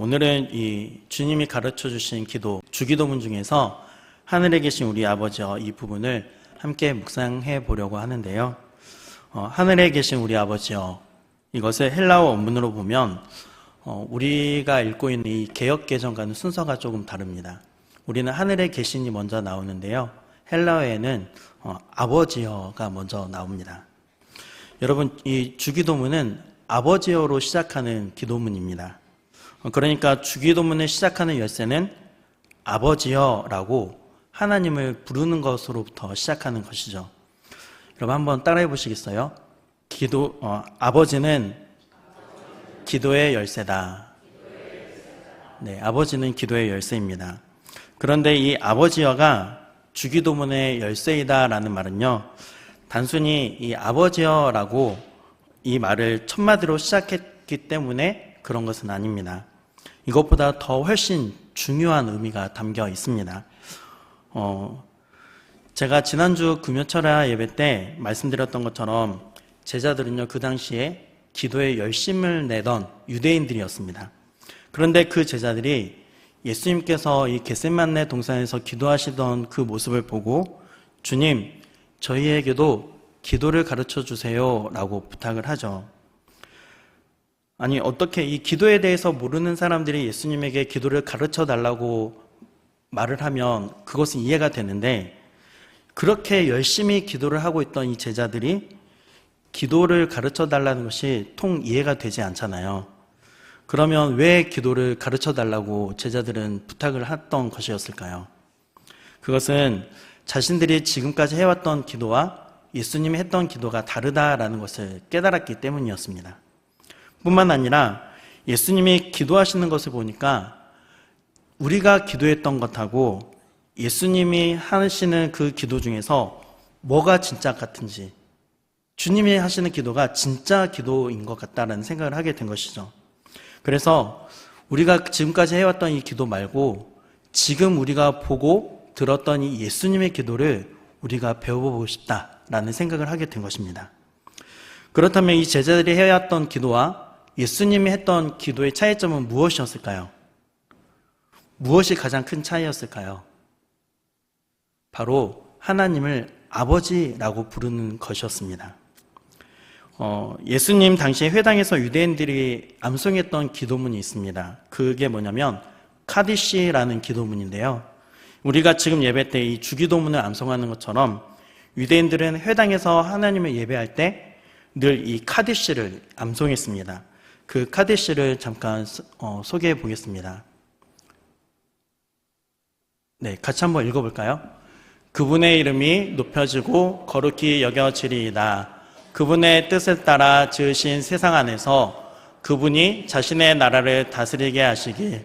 오늘은 이 주님이 가르쳐 주신 기도, 주기도문 중에서 하늘에 계신 우리 아버지여 이 부분을 함께 묵상해 보려고 하는데요. 하늘에 계신 우리 아버지여, 이것을 헬라어 원문으로 보면 우리가 읽고 있는 이 개역개정과는 순서가 조금 다릅니다. 우리는 하늘에 계신이 먼저 나오는데요. 헬라어에는 아버지여가 먼저 나옵니다. 여러분, 이 주기도문은 아버지여로 시작하는 기도문입니다. 그러니까 주기도문을 시작하는 열쇠는 아버지여라고 하나님을 부르는 것으로부터 시작하는 것이죠. 여러분 한번 따라해 보시겠어요? 아버지는 기도의 열쇠다. 네, 아버지는 기도의 열쇠입니다. 그런데 이 아버지여가 주기도문의 열쇠이다라는 말은요, 단순히 이 아버지여라고 이 말을 첫 마디로 시작했기 때문에 그런 것은 아닙니다. 이것보다 더 훨씬 중요한 의미가 담겨 있습니다. 제가 지난주 금요철야 예배 때 말씀드렸던 것처럼 제자들은요, 그 당시에 기도에 열심을 내던 유대인들이었습니다. 그런데 그 제자들이 예수님께서 이 겟세마네 동산에서 기도하시던 그 모습을 보고 주님, 저희에게도 기도를 가르쳐 주세요 라고 부탁을 하죠. 아니, 어떻게 이 기도에 대해서 모르는 사람들이 예수님에게 기도를 가르쳐 달라고 말을 하면 그것은 이해가 되는데, 그렇게 열심히 기도를 하고 있던 이 제자들이 기도를 가르쳐 달라는 것이 통 이해가 되지 않잖아요. 그러면 왜 기도를 가르쳐 달라고 제자들은 부탁을 했던 것이었을까요? 그것은 자신들이 지금까지 해왔던 기도와 예수님이 했던 기도가 다르다라는 것을 깨달았기 때문이었습니다. 뿐만 아니라 예수님이 기도하시는 것을 보니까 우리가 기도했던 것하고 예수님이 하시는 그 기도 중에서 뭐가 진짜 같은지, 주님이 하시는 기도가 진짜 기도인 것 같다는 생각을 하게 된 것이죠. 그래서 우리가 지금까지 해왔던 이 기도 말고 지금 우리가 보고 들었던 이 예수님의 기도를 우리가 배워보고 싶다라는 생각을 하게 된 것입니다. 그렇다면 이 제자들이 해왔던 기도와 예수님이 했던 기도의 차이점은 무엇이었을까요? 무엇이 가장 큰 차이였을까요? 바로 하나님을 아버지라고 부르는 것이었습니다. 예수님 당시에 회당에서 유대인들이 암송했던 기도문이 있습니다. 그게 뭐냐면 카디시라는 기도문인데요. 우리가 지금 예배 때 이 주기도문을 암송하는 것처럼 유대인들은 회당에서 하나님을 예배할 때 늘 이 카디시를 암송했습니다. 그 카디시를 잠깐 소개해 보겠습니다. 네, 같이 한번 읽어볼까요? 그분의 이름이 높여지고 거룩히 여겨지리이다. 그분의 뜻을 따라 지으신 세상 안에서 그분이 자신의 나라를 다스리게 하시길,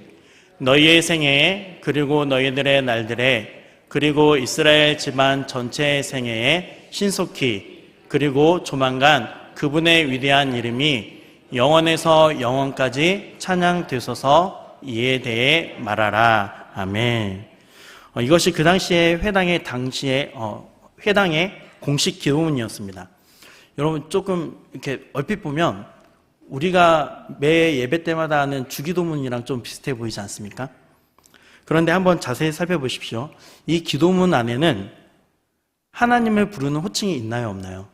너희의 생애에 그리고 너희들의 날들에 그리고 이스라엘 집안 전체의 생애에 신속히 그리고 조만간 그분의 위대한 이름이 영원에서 영원까지 찬양되소서. 이에 대해 말하라. 아멘. 이것이 그 당시에 회당의 공식 기도문이었습니다. 여러분 조금 이렇게 얼핏 보면 우리가 매 예배 때마다 하는 주기도문이랑 좀 비슷해 보이지 않습니까? 그런데 한번 자세히 살펴보십시오. 이 기도문 안에는 하나님을 부르는 호칭이 있나요, 없나요?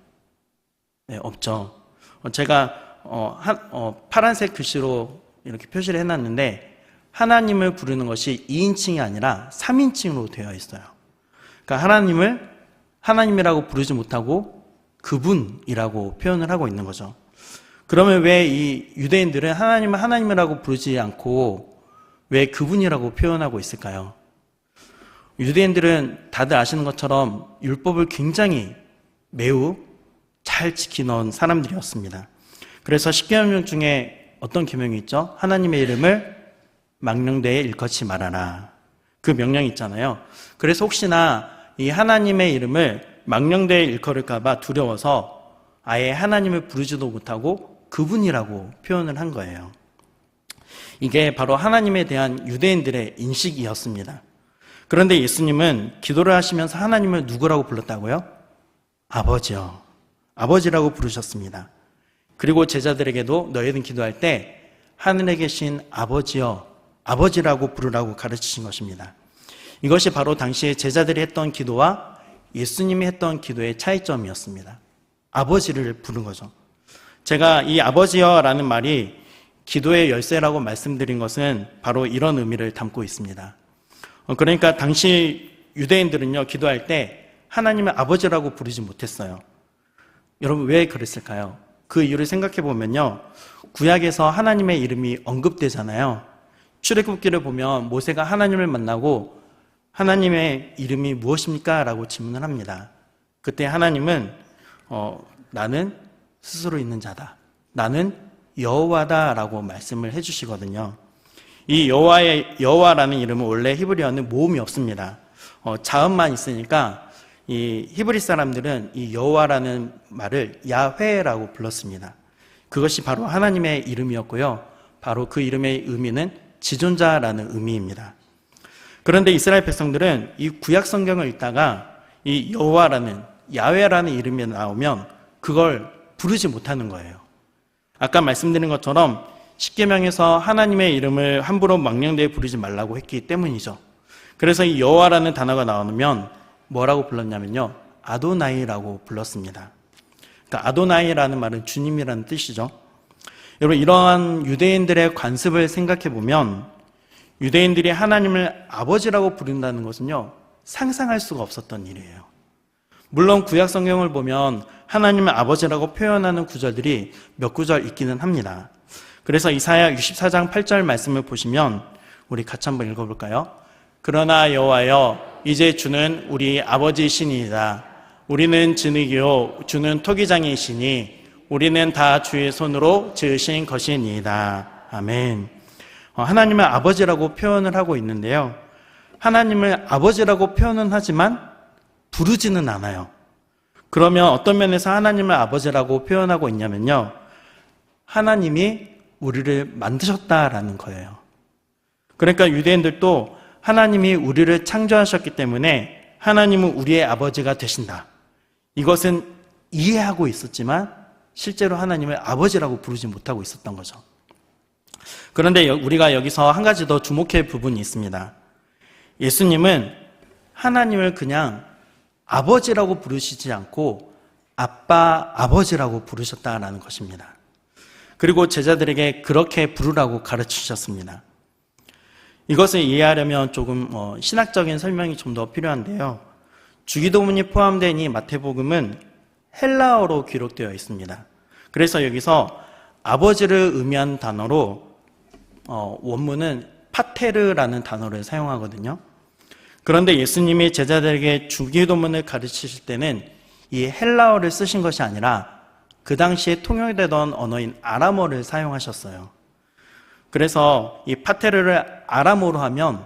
네, 없죠. 제가 파란색 글씨로 이렇게 표시를 해놨는데 하나님을 부르는 것이 2인칭이 아니라 3인칭으로 되어 있어요. 그러니까 하나님을 하나님이라고 부르지 못하고 그분이라고 표현을 하고 있는 거죠. 그러면 왜 이 유대인들은 하나님을 하나님이라고 부르지 않고 왜 그분이라고 표현하고 있을까요? 유대인들은 다들 아시는 것처럼 율법을 굉장히 매우 잘 지키는 사람들이었습니다. 그래서 10계명령 중에 어떤 계명이 있죠? 하나님의 이름을 망령되이 일컫지 말아라. 그 명령이 있잖아요. 그래서 혹시나 이 하나님의 이름을 망령되이 일컬을까 봐 두려워서 아예 하나님을 부르지도 못하고 그분이라고 표현을 한 거예요. 이게 바로 하나님에 대한 유대인들의 인식이었습니다. 그런데 예수님은 기도를 하시면서 하나님을 누구라고 불렀다고요? 아버지요. 아버지라고 부르셨습니다. 그리고 제자들에게도 너희는 기도할 때 하늘에 계신 아버지여 아버지라고 부르라고 가르치신 것입니다. 이것이 바로 당시에 제자들이 했던 기도와 예수님이 했던 기도의 차이점이었습니다. 아버지를 부른 거죠. 제가 이 아버지여라는 말이 기도의 열쇠라고 말씀드린 것은 바로 이런 의미를 담고 있습니다. 그러니까 당시 유대인들은요, 기도할 때 하나님을 아버지라고 부르지 못했어요. 여러분, 왜 그랬을까요? 그 이유를 생각해 보면요, 구약에서 하나님의 이름이 언급되잖아요. 출애굽기를 보면 모세가 하나님을 만나고 하나님의 이름이 무엇입니까? 라고 질문을 합니다. 그때 하나님은 나는 스스로 있는 자다, 나는 여호와다 라고 말씀을 해주시거든요. 이 여호와라는 이름은 원래 히브리어는 모음이 없습니다. 자음만 있으니까 이 히브리 사람들은 이 여호와라는 말을 야훼라고 불렀습니다. 그것이 바로 하나님의 이름이었고요, 바로 그 이름의 의미는 지존자라는 의미입니다. 그런데 이스라엘 백성들은 이 구약 성경을 읽다가 이 여호와라는, 야훼라는 이름이 나오면 그걸 부르지 못하는 거예요. 아까 말씀드린 것처럼 십계명에서 하나님의 이름을 함부로 망령되이 부르지 말라고 했기 때문이죠. 그래서 이 여호와라는 단어가 나오면 뭐라고 불렀냐면요, 아도나이라고 불렀습니다. 그러니까 아도나이라는 말은 주님이라는 뜻이죠. 여러분, 이러한 유대인들의 관습을 생각해 보면 유대인들이 하나님을 아버지라고 부른다는 것은요, 상상할 수가 없었던 일이에요. 물론 구약 성경을 보면 하나님을 아버지라고 표현하는 구절들이 몇 구절 있기는 합니다. 그래서 이사야 64장 8절 말씀을 보시면 우리 같이 한번 읽어볼까요? 그러나 여호와여, 이제 주는 우리 아버지시니이다. 우리는 진흙이요 주는 토기장이시니 우리는 다 주의 손으로 지으신 것이니이다. 아멘. 하나님을 아버지라고 표현을 하고 있는데요, 하나님을 아버지라고 표현은 하지만 부르지는 않아요. 그러면 어떤 면에서 하나님을 아버지라고 표현하고 있냐면요, 하나님이 우리를 만드셨다라는 거예요. 그러니까 유대인들도 하나님이 우리를 창조하셨기 때문에 하나님은 우리의 아버지가 되신다, 이것은 이해하고 있었지만 실제로 하나님을 아버지라고 부르지 못하고 있었던 거죠. 그런데 우리가 여기서 한 가지 더 주목할 부분이 있습니다. 예수님은 하나님을 그냥 아버지라고 부르시지 않고 아빠, 아버지라고 부르셨다라는 것입니다. 그리고 제자들에게 그렇게 부르라고 가르치셨습니다. 이것을 이해하려면 조금 신학적인 설명이 좀 더 필요한데요, 주기도문이 포함된 이 마태복음은 헬라어로 기록되어 있습니다. 그래서 여기서 아버지를 의미한 단어로 원문은 파테르라는 단어를 사용하거든요. 그런데 예수님이 제자들에게 주기도문을 가르치실 때는 이 헬라어를 쓰신 것이 아니라 그 당시에 통용되던 언어인 아람어를 사용하셨어요. 그래서 이 파테르를 아람어로 하면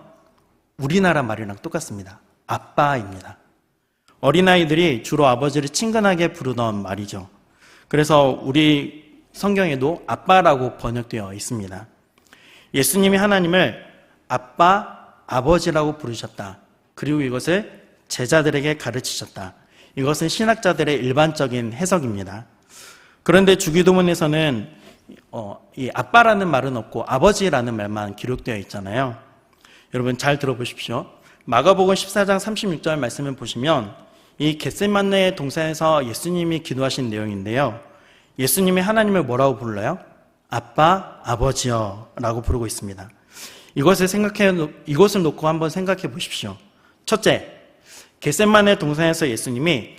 우리나라 말이랑 똑같습니다. 아빠입니다. 어린아이들이 주로 아버지를 친근하게 부르던 말이죠. 그래서 우리 성경에도 아빠라고 번역되어 있습니다. 예수님이 하나님을 아빠, 아버지라고 부르셨다. 그리고 이것을 제자들에게 가르치셨다. 이것은 신학자들의 일반적인 해석입니다. 그런데 주기도문에서는 이 아빠라는 말은 없고 아버지라는 말만 기록되어 있잖아요. 여러분 잘 들어보십시오. 마가복음 14장 36절 말씀을 보시면 이 겟세마네 동산에서 예수님이 기도하신 내용인데요, 예수님이 하나님을 뭐라고 불러요? 아빠, 아버지여 라고 부르고 있습니다. 이것을 놓고 한번 생각해 보십시오. 첫째, 겟세마네 동산에서 예수님이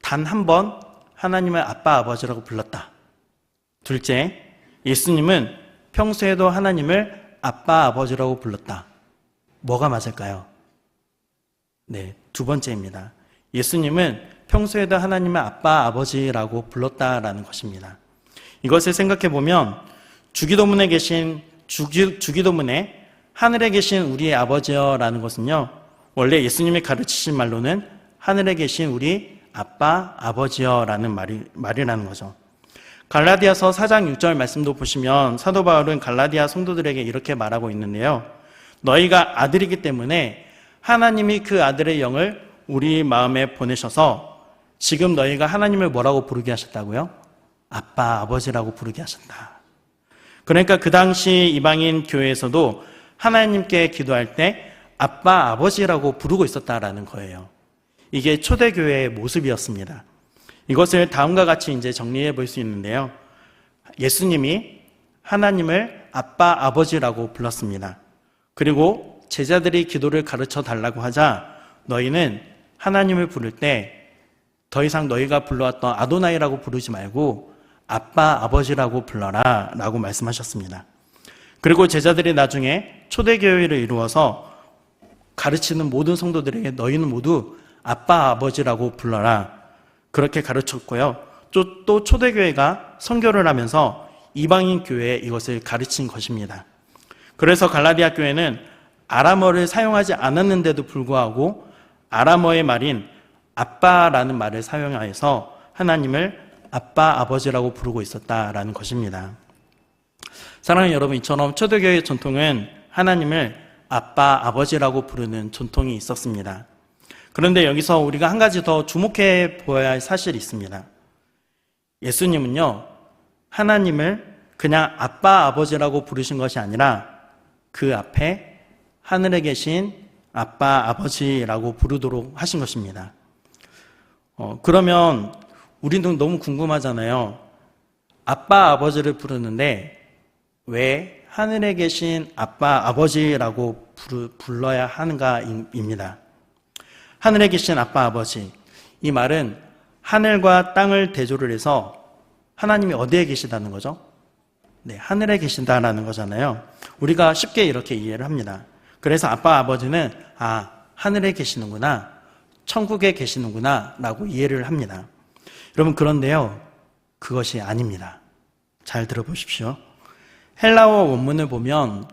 단 한 번 하나님을 아빠, 아버지라고 불렀다. 둘째, 예수님은 평소에도 하나님을 아빠, 아버지라고 불렀다. 뭐가 맞을까요? 네, 두 번째입니다. 예수님은 평소에도 하나님을 아빠, 아버지라고 불렀다라는 것입니다. 이것을 생각해 보면 주기도문에 하늘에 계신 우리의 아버지여라는 것은요, 원래 예수님이 가르치신 말로는 하늘에 계신 우리 아빠, 아버지여라는 말이라는 거죠. 갈라디아서 4장 6절 말씀도 보시면 사도 바울은 갈라디아 성도들에게 이렇게 말하고 있는데요, 너희가 아들이기 때문에 하나님이 그 아들의 영을 우리 마음에 보내셔서 지금 너희가 하나님을 뭐라고 부르게 하셨다고요? 아빠, 아버지라고 부르게 하셨다. 그러니까 그 당시 이방인 교회에서도 하나님께 기도할 때 아빠, 아버지라고 부르고 있었다라는 거예요. 이게 초대교회의 모습이었습니다. 이것을 다음과 같이 이제 정리해 볼 수 있는데요. 예수님이 하나님을 아빠, 아버지라고 불렀습니다. 그리고 제자들이 기도를 가르쳐 달라고 하자 너희는 하나님을 부를 때 더 이상 너희가 불러왔던 아도나이라고 부르지 말고 아빠, 아버지라고 불러라 라고 말씀하셨습니다. 그리고 제자들이 나중에 초대교회를 이루어서 가르치는 모든 성도들에게 너희는 모두 아빠, 아버지라고 불러라 그렇게 가르쳤고요. 또 초대교회가 선교를 하면서 이방인 교회에 이것을 가르친 것입니다. 그래서 갈라디아 교회는 아람어를 사용하지 않았는데도 불구하고 아람어의 말인 아빠라는 말을 사용하여서 하나님을 아빠, 아버지라고 부르고 있었다라는 것입니다. 사랑하는 여러분, 이처럼 초대교회의 전통은 하나님을 아빠, 아버지라고 부르는 전통이 있었습니다. 그런데 여기서 우리가 한 가지 더 주목해 보아야 할 사실이 있습니다. 예수님은요, 하나님을 그냥 아빠, 아버지라고 부르신 것이 아니라 그 앞에 하늘에 계신 아빠, 아버지라고 부르도록 하신 것입니다. 그러면 우리는 너무 궁금하잖아요. 아빠, 아버지를 부르는데 왜 하늘에 계신 아빠, 아버지라고 불러야 하는가입니다. 하늘에 계신 아빠, 아버지. 이 말은 하늘과 땅을 대조를 해서 하나님이 어디에 계시다는 거죠? 네, 하늘에 계신다라는 거잖아요. 우리가 쉽게 이렇게 이해를 합니다. 그래서 아빠, 아버지는 하늘에 계시는구나, 천국에 계시는구나 라고 이해를 합니다. 여러분, 그런데요, 그것이 아닙니다. 잘 들어보십시오. 헬라어 원문을 보면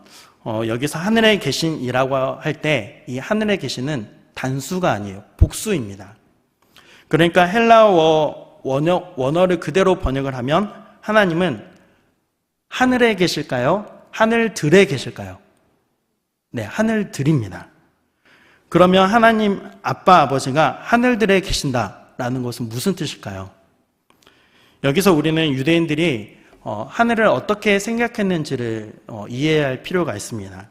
여기서 하늘에 계신이라고 할 때 이 하늘에 계시는 단수가 아니에요. 복수입니다. 그러니까 헬라어 원어를 그대로 번역을 하면 하나님은 하늘에 계실까요? 하늘들에 계실까요? 네, 하늘들입니다. 그러면 하나님 아빠, 아버지가 하늘들에 계신다라는 것은 무슨 뜻일까요? 여기서 우리는 유대인들이 하늘을 어떻게 생각했는지를 이해해야 할 필요가 있습니다.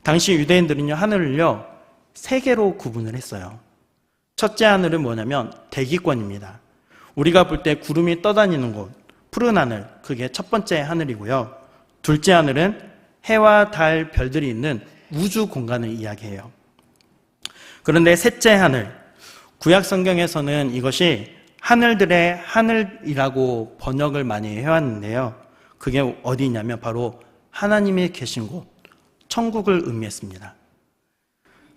당시 유대인들은요, 하늘을요, 세 개로 구분을 했어요. 첫째 하늘은 뭐냐면 대기권입니다. 우리가 볼 때 구름이 떠다니는 곳, 푸른 하늘, 그게 첫 번째 하늘이고요. 둘째 하늘은 해와 달, 별들이 있는 우주 공간을 이야기해요. 그런데 셋째 하늘, 구약 성경에서는 이것이 하늘들의 하늘이라고 번역을 많이 해왔는데요. 그게 어디냐면 바로 하나님이 계신 곳, 천국을 의미했습니다.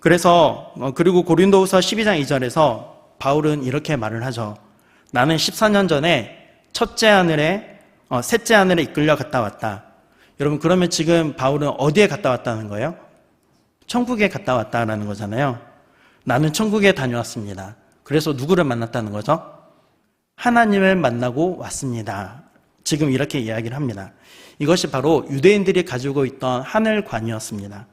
그래서 그리고 고린도후서 12장 2절에서 바울은 이렇게 말을 하죠. 나는 14년 전에 셋째 하늘에 이끌려 갔다 왔다. 여러분, 그러면 지금 바울은 어디에 갔다 왔다는 거예요? 천국에 갔다 왔다라는 거잖아요. 나는 천국에 다녀왔습니다. 그래서 누구를 만났다는 거죠? 하나님을 만나고 왔습니다. 지금 이렇게 이야기를 합니다. 이것이 바로 유대인들이 가지고 있던 하늘관이었습니다.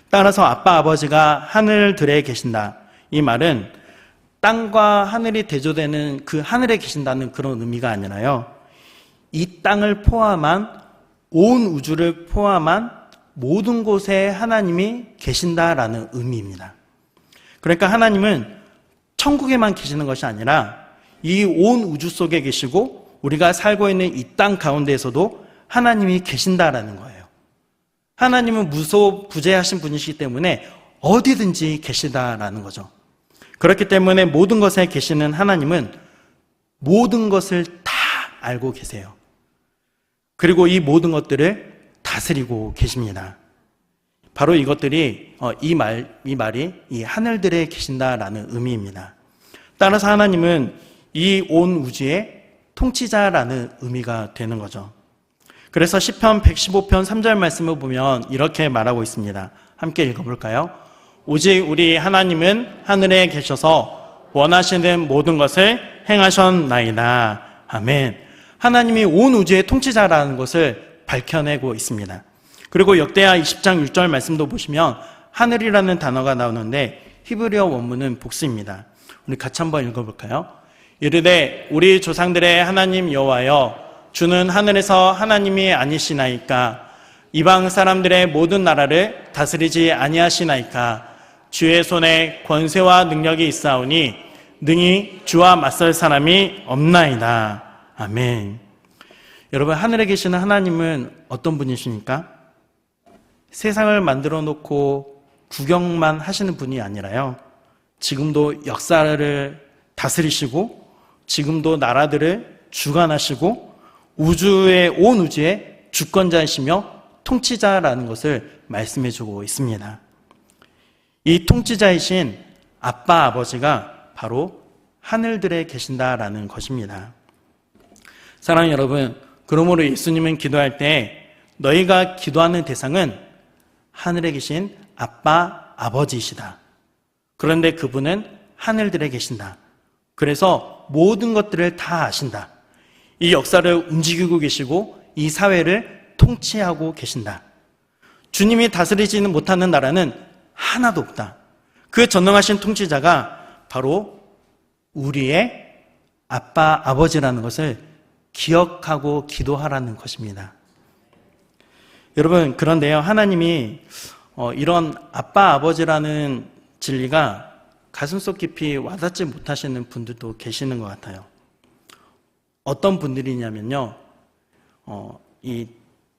따라서 아빠, 아버지가 하늘들에 계신다. 이 말은 땅과 하늘이 대조되는 그 하늘에 계신다는 그런 의미가 아니라요, 이 땅을 포함한 온 우주를 포함한 모든 곳에 하나님이 계신다라는 의미입니다. 그러니까 하나님은 천국에만 계시는 것이 아니라 이 온 우주 속에 계시고 우리가 살고 있는 이 땅 가운데에서도 하나님이 계신다라는 거예요. 하나님은 무소부재하신 분이시기 때문에 어디든지 계시다라는 거죠. 그렇기 때문에 모든 것에 계시는 하나님은 모든 것을 다 알고 계세요. 그리고 이 모든 것들을 다스리고 계십니다. 바로 이것들이 이 말이 이 하늘들에 계신다라는 의미입니다. 따라서 하나님은 이 온 우주의 통치자라는 의미가 되는 거죠. 그래서 시편 115편 3절 말씀을 보면 이렇게 말하고 있습니다. 함께 읽어볼까요? 오직 우리 하나님은 하늘에 계셔서 원하시는 모든 것을 행하셨나이다. 아멘. 하나님이 온 우주의 통치자라는 것을 밝혀내고 있습니다. 그리고 역대하 20장 6절 말씀도 보시면 하늘이라는 단어가 나오는데 히브리어 원문은 복수입니다. 우리 같이 한번 읽어볼까요? 이르되 우리 조상들의 하나님 여호와여, 주는 하늘에서 하나님이 아니시나이까? 이방 사람들의 모든 나라를 다스리지 아니하시나이까. 주의 손에 권세와 능력이 있사오니 능히 주와 맞설 사람이 없나이다. 아멘. 여러분, 하늘에 계시는 하나님은 어떤 분이십니까? 세상을 만들어 놓고 구경만 하시는 분이 아니라요, 지금도 역사를 다스리시고 지금도 나라들을 주관하시고 온 우주의 주권자이시며 통치자라는 것을 말씀해 주고 있습니다. 이 통치자이신 아빠 아버지가 바로 하늘들에 계신다라는 것입니다. 사랑하는 여러분, 그러므로 예수님은 기도할 때 너희가 기도하는 대상은 하늘에 계신 아빠 아버지이시다. 그런데 그분은 하늘들에 계신다. 그래서 모든 것들을 다 아신다. 이 역사를 움직이고 계시고 이 사회를 통치하고 계신다. 주님이 다스리지는 못하는 나라는 하나도 없다. 그 전능하신 통치자가 바로 우리의 아빠 아버지라는 것을 기억하고 기도하라는 것입니다. 여러분, 그런데요, 하나님이 이런 아빠 아버지라는 진리가 가슴속 깊이 와닿지 못하시는 분들도 계시는 것 같아요. 어떤 분들이냐면요, 이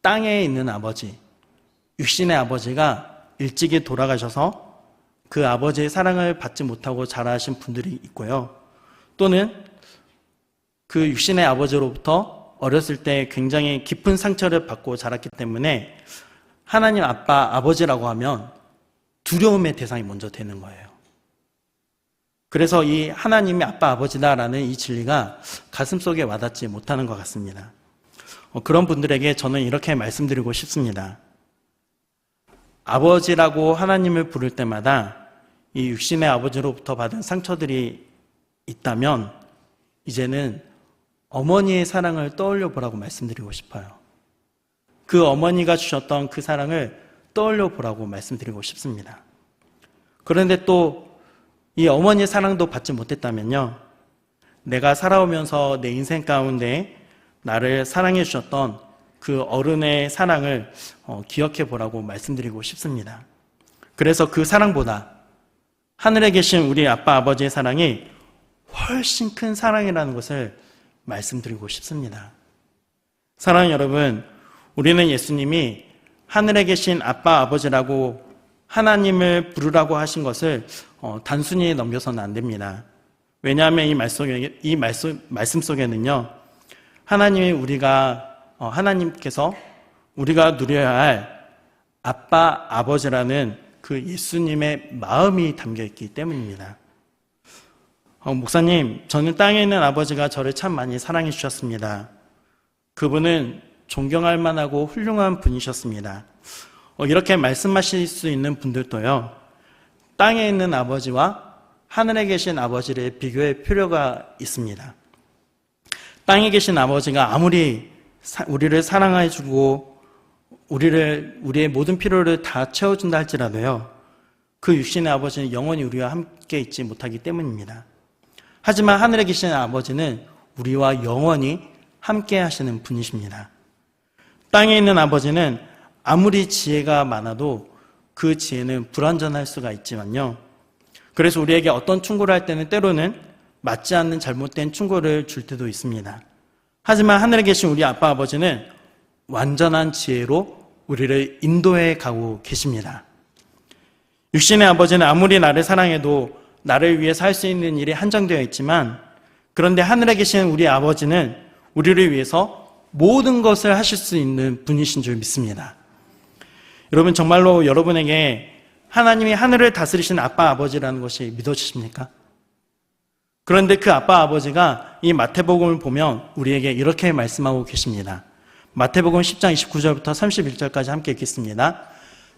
땅에 있는 아버지, 육신의 아버지가 일찍이 돌아가셔서 그 아버지의 사랑을 받지 못하고 자라신 분들이 있고요. 또는 그 육신의 아버지로부터 어렸을 때 굉장히 깊은 상처를 받고 자랐기 때문에 하나님 아빠, 아버지라고 하면 두려움의 대상이 먼저 되는 거예요. 그래서 이 하나님이 아빠, 아버지다라는 이 진리가 가슴속에 와닿지 못하는 것 같습니다. 그런 분들에게 저는 이렇게 말씀드리고 싶습니다. 아버지라고 하나님을 부를 때마다 이 육신의 아버지로부터 받은 상처들이 있다면 이제는 어머니의 사랑을 떠올려 보라고 말씀드리고 싶어요. 그 어머니가 주셨던 그 사랑을 떠올려 보라고 말씀드리고 싶습니다. 그런데 또 이 어머니의 사랑도 받지 못했다면요, 내가 살아오면서 내 인생 가운데 나를 사랑해 주셨던 그 어른의 사랑을 기억해 보라고 말씀드리고 싶습니다. 그래서 그 사랑보다 하늘에 계신 우리 아빠 아버지의 사랑이 훨씬 큰 사랑이라는 것을 말씀드리고 싶습니다. 사랑하는 여러분, 우리는 예수님이 하늘에 계신 아빠 아버지라고 하나님을 부르라고 하신 것을 단순히 넘겨서는 안 됩니다. 왜냐하면 이 말씀 속에는요, 하나님께서 우리가 누려야 할 아빠 아버지라는 그 예수님의 마음이 담겨 있기 때문입니다. 목사님, 저는 땅에 있는 아버지가 저를 참 많이 사랑해 주셨습니다. 그분은 존경할 만하고 훌륭한 분이셨습니다. 이렇게 말씀하실 수 있는 분들도요, 땅에 있는 아버지와 하늘에 계신 아버지를 비교할 필요가 있습니다. 땅에 계신 아버지가 아무리 우리를 사랑해주고 우리의 모든 필요를 다 채워준다 할지라도요, 그 육신의 아버지는 영원히 우리와 함께 있지 못하기 때문입니다. 하지만 하늘에 계신 아버지는 우리와 영원히 함께 하시는 분이십니다. 땅에 있는 아버지는 아무리 지혜가 많아도 그 지혜는 불완전할 수가 있지만요, 그래서 우리에게 어떤 충고를 할 때는 때로는 맞지 않는 잘못된 충고를 줄 때도 있습니다. 하지만 하늘에 계신 우리 아빠 아버지는 완전한 지혜로 우리를 인도해 가고 계십니다. 육신의 아버지는 아무리 나를 사랑해도 나를 위해서 할 수 있는 일이 한정되어 있지만, 그런데 하늘에 계신 우리 아버지는 우리를 위해서 모든 것을 하실 수 있는 분이신 줄 믿습니다. 여러분, 정말로 여러분에게 하나님이 하늘을 다스리시는 아빠 아버지라는 것이 믿어지십니까? 그런데 그 아빠 아버지가 이 마태복음을 보면 우리에게 이렇게 말씀하고 계십니다. 마태복음 10장 29절부터 31절까지 함께 읽겠습니다.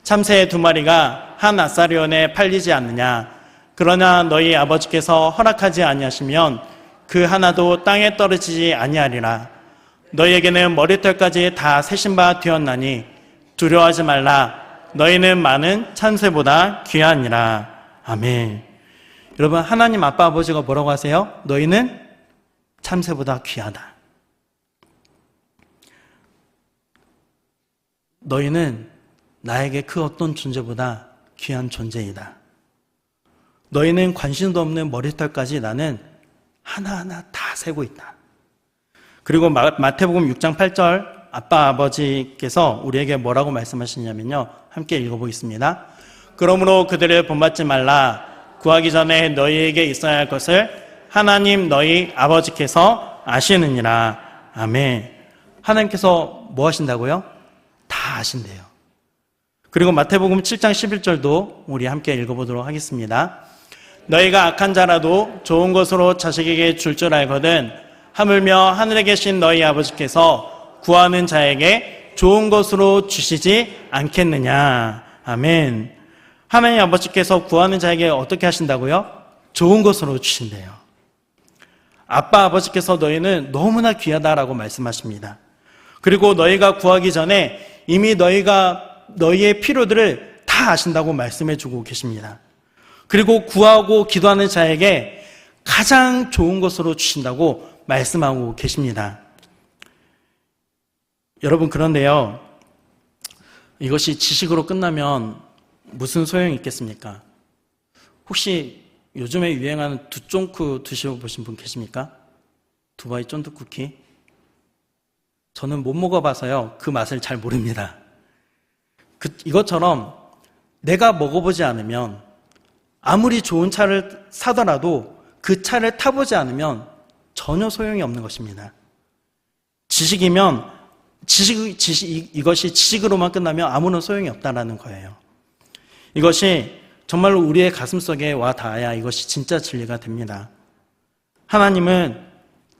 참새 2마리가 한 아사리온에 팔리지 않느냐? 그러나 너희 아버지께서 허락하지 아니하시면 그 하나도 땅에 떨어지지 아니하리라. 너희에게는 머리털까지 다 세신 바 되었나니 두려워하지 말라. 너희는 많은 참새보다 귀하니라. 아멘. 여러분, 하나님 아빠 아버지가 뭐라고 하세요? 너희는 참새보다 귀하다. 너희는 나에게 그 어떤 존재보다 귀한 존재이다. 너희는 관심도 없는 머리털까지 나는 하나하나 다 세고 있다. 그리고 마태복음 6장 8절 아빠 아버지께서 우리에게 뭐라고 말씀하시냐면요. 함께 읽어보겠습니다. 그러므로 그들을 본받지 말라. 구하기 전에 너희에게 있어야 할 것을 하나님 너희 아버지께서 아시느니라. 아멘. 하나님께서 뭐 하신다고요? 다 아신대요. 그리고 마태복음 7장 11절도 우리 함께 읽어보도록 하겠습니다. 너희가 악한 자라도 좋은 것으로 자식에게 줄 줄 알거든 하물며 하늘에 계신 너희 아버지께서 구하는 자에게 좋은 것으로 주시지 않겠느냐. 아멘. 하나님 아버지께서 구하는 자에게 어떻게 하신다고요? 좋은 것으로 주신대요. 아빠 아버지께서 너희는 너무나 귀하다라고 말씀하십니다. 그리고 너희가 구하기 전에 이미 너희의 필요들을 다 아신다고 말씀해 주고 계십니다. 그리고 구하고 기도하는 자에게 가장 좋은 것으로 주신다고 말씀하고 계십니다. 여러분, 그런데요, 이것이 지식으로 끝나면 무슨 소용이 있겠습니까? 혹시 요즘에 유행하는 두쫑쿠 드셔보신 분 계십니까? 두바이 쫀득 쿠키? 저는 못 먹어봐서요, 그 맛을 잘 모릅니다. 이것처럼 내가 먹어보지 않으면 아무리 좋은 차를 사더라도 그 차를 타보지 않으면 전혀 소용이 없는 것입니다. 이것이 지식으로만 끝나면 아무런 소용이 없다는 거예요. 이것이 정말로 우리의 가슴속에 와 닿아야 이것이 진짜 진리가 됩니다. 하나님은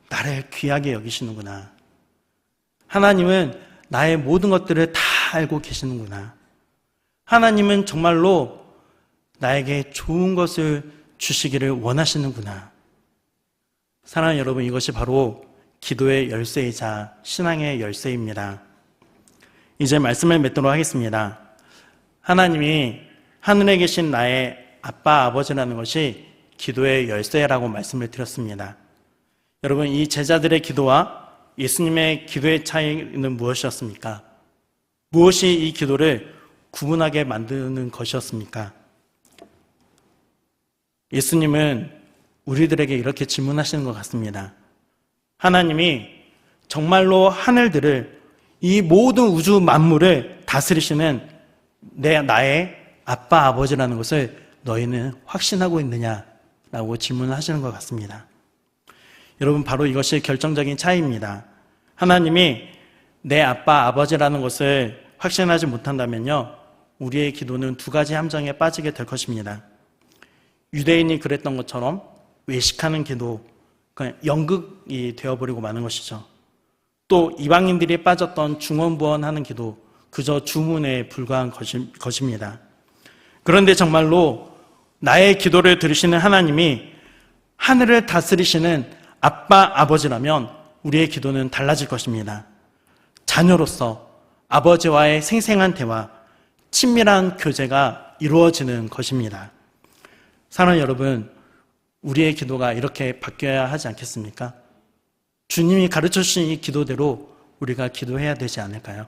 나를 귀하게 여기시는구나. 하나님은 나의 모든 것들을 다 알고 계시는구나. 하나님은 정말로 나에게 좋은 것을 주시기를 원하시는구나. 사랑하는 여러분, 이것이 바로 기도의 열쇠이자 신앙의 열쇠입니다. 이제 말씀을 맺도록 하겠습니다. 하나님이 하늘에 계신 나의 아빠, 아버지라는 것이 기도의 열쇠라고 말씀을 드렸습니다. 여러분, 이 제자들의 기도와 예수님의 기도의 차이는 무엇이었습니까? 무엇이 이 기도를 구분하게 만드는 것이었습니까? 예수님은 우리들에게 이렇게 질문하시는 것 같습니다. 하나님이 정말로 하늘들을, 이 모든 우주 만물을 다스리시는 나의 아빠, 아버지라는 것을 너희는 확신하고 있느냐라고 질문을 하시는 것 같습니다. 여러분, 바로 이것이 결정적인 차이입니다. 하나님이 내 아빠, 아버지라는 것을 확신하지 못한다면요, 우리의 기도는 두 가지 함정에 빠지게 될 것입니다. 유대인이 그랬던 것처럼 외식하는 기도, 그냥 연극이 되어버리고 마는 것이죠. 또 이방인들이 빠졌던 중언부언하는 기도, 그저 주문에 불과한 것입니다. 그런데 정말로 나의 기도를 들으시는 하나님이 하늘을 다스리시는 아빠, 아버지라면 우리의 기도는 달라질 것입니다. 자녀로서 아버지와의 생생한 대화, 친밀한 교제가 이루어지는 것입니다. 사랑하는 여러분, 우리의 기도가 이렇게 바뀌어야 하지 않겠습니까? 주님이 가르쳐 주신 이 기도대로 우리가 기도해야 되지 않을까요?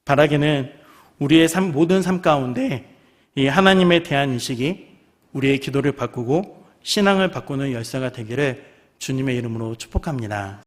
바라기는 우리의 모든 삶 가운데 이 하나님에 대한 인식이 우리의 기도를 바꾸고 신앙을 바꾸는 열쇠가 되기를 주님의 이름으로 축복합니다.